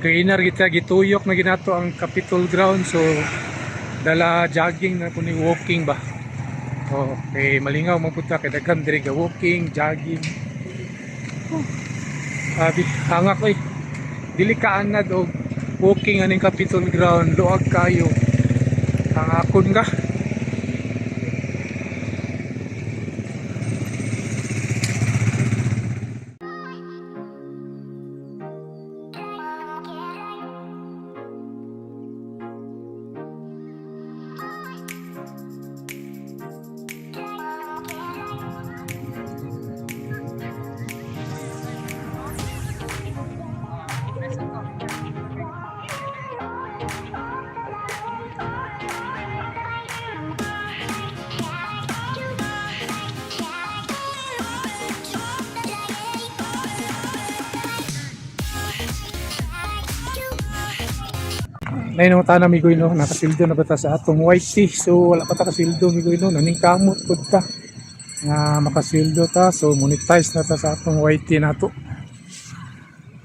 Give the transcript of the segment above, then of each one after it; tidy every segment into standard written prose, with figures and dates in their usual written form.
Kainar kita gituyok na ginato ang Capitol ground, so dala jogging na kuning walking ba. Okay, malingaw mapunta kay daghan diri ga walking, jogging. Hangak oy. Dili ka anad og walking aning Capitol ground, luag kayo. Hangakon ka. May nung tanang migoy no, nakasildo na bata sa atong white tea. So wala pa ta kasildo migoy no, naning kamot pud ta nga makasildo ta. So monetize na ta sa atong white tea nato.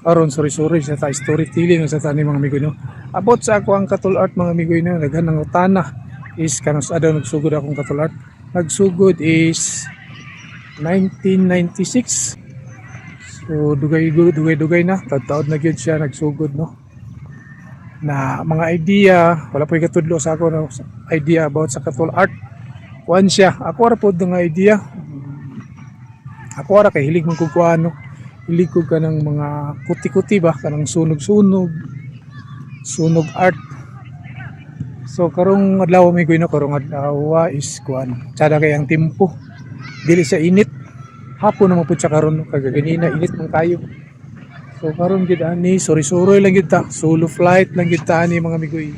Aron sorry sa ta storytelling sa tani mga migoy no. Abot sa ako ang Katul Art mga migoy no, daghan nang utana is kanus adaw nagsugod akong Katul Art. Nagsugod is 1996. So dugay na, taud na gyud siya nagsugod no. Na mga idea, wala po ikatudlo sa ako no, idea about sa Katul Art. Kuan siya, ako ra pod nga idea. Ako ra kay hilig man kog kuan no. Hilig ko kanang mga kuti-kuti ba, kanang sunog art. So karong adlaw may kuno, karong adlaw is kuan. Sada kay ang tempo. Dili sa init. Hapon na mapud siya karon, kagaganina init man kayo. So karon gid ani, sorry lang gid ta. Solo flight lang gid ta ani mga migoy.